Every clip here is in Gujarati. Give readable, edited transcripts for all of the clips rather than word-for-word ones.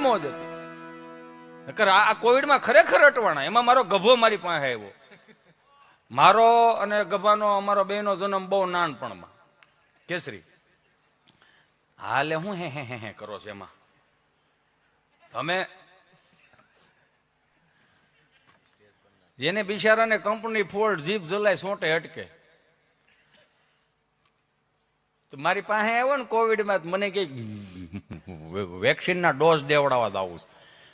મોજ હતી. નકર આ કોવિડમાં ખરેખર અટવાણા. એમાં મારો ગભો મારી પાસે આવ્યો. મારો અને ગભાનો અમારો બેનો જન્મ બહુ નાનપણમાં કેસરી. હાલે હું હે કરો છો એમાં તમે એને બિચારાને કંપની ફોલ્ડ જીપ જલાય સોંટે અટકે. મારી પાસે આવ્યો ને કોવિડમાં મને કે વેક્સિનના ડોઝ દેવડાવવા આવું.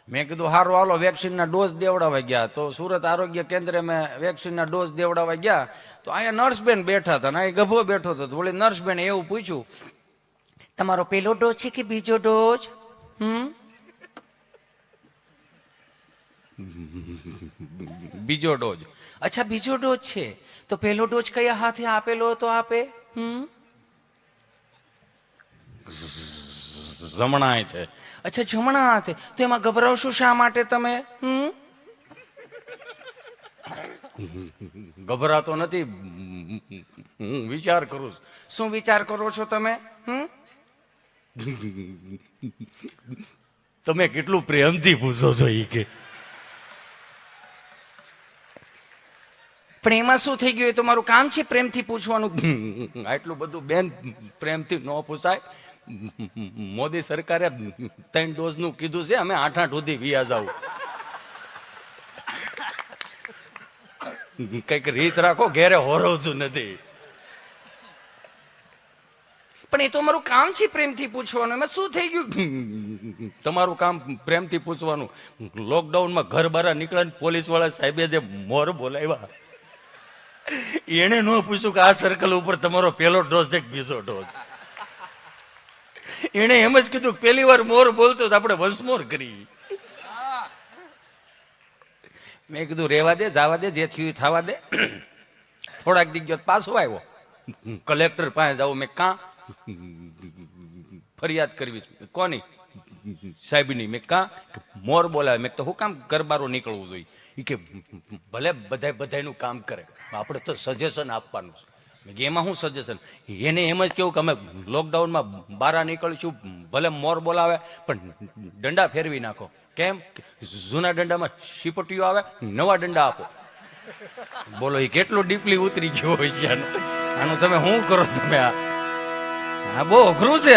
મેં કીધું સારું હાલો વેક્સિનના ડોઝ દેવડાવવા ગયા. તો સુરત આરોગ્ય કેન્દ્રે મેં વેક્સિનના ડોઝ દેવડાવવા ગયા તો અહીંયા નર્સબેન બેઠા હતા ને અહીં ગભો બેઠો હતો. વળી નર્સબેન એવું પૂછ્યું, તમારો પેલો ડોઝ છે કે બીજો ડોઝ? બીજો ડોઝ. અચ્છા બીજો ડોઝ છે તો પેલો ડોઝ કયા હાથે આપેલો હતો આપે? જમણા છે. અચ્છા જમણા હાથે. તો એમાં ગભરાવશો શા માટે તમે? ગભરાતો નથી, હું વિચાર કરું છું. શું વિચાર કરો છો તમે? તમે કેટલું પ્રેમથી પૂછો છો એ કે. પણ એમાં શું થઈ ગયું? એ તો મારું કામ છે પ્રેમથી પૂછવાનું. આટલું બધું બેન પ્રેમથી ન પૂછાય. મોદી સરકારે 3 ડોઝ નું કીધું છે, અમે 8 સુધી વિયા જાવ. કઈક રીત રાખો, ઘેરે હોરવતું નથી. પણ એ તો મારું કામ છે પ્રેમથી પૂછવાનું. એમાં શું થઈ ગયું? તમારું કામ પ્રેમથી પૂછવાનું. લોકડાઉનમાં ઘર બહાર નીકળે પોલીસ વાળા સાહેબે જે મોર બોલાવ્યા એને ન પૂછ્યું કે આ સર્કલ ઉપર તમારો પહેલો ડોઝ છે કે બીજો ડોઝ. એને એમ જ કીધું પહેલી વાર મોર બોલતો આપણે વંશમોર કરી. મેં કીધું રેવા દે, જવા દે, જે થયું થવા દે. થોડાક દિવસ પાછો આવ્યો. કલેક્ટર પાસે જાવ. મેં કાં ફરિયાદ કરવી? કોની? સાહેબની. મેં કાં? મોર બોલાવે. મેં તો હું કામ ગરબારો નીકળવું જોઈએ? એ કે ભલે બધાનું કામ કરે, આપણે તો સજેશન આપવાનું છે. એમાં શું સજેશન? એને એમ જ કેવું કે અમે લોકડાઉનમાં બહાર નીકળીશું, ભલે મોર બોલાવે પણ દંડા ફેરવી નાખો. કેમ? જૂના દંડામાં શીપટીઓ આવે, નવા દંડા આપો. બોલો એ કેટલું ડીપલી ઉતરી ગયો હોય છે આનું. તમે શું કરો તમે? આ બહુ અઘરું છે.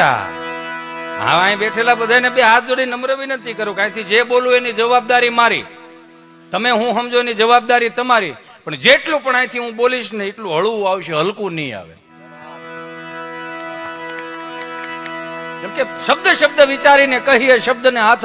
હા અહીં બેઠેલા બધાને બે હાથ જોડી નમ્ર વિનંતી કરું, કાંઈથી જે બોલું એની જવાબદારી મારી. તમે હું સમજો એની જવાબદારી તમારી. પણ જેટલું પણ અહીંથી હું બોલીશ ને એટલું હળવું આવશે, હલકું નહીં આવે. કેમ કે શબ્દ વિચારીને કહીએ, શબ્દને હાથ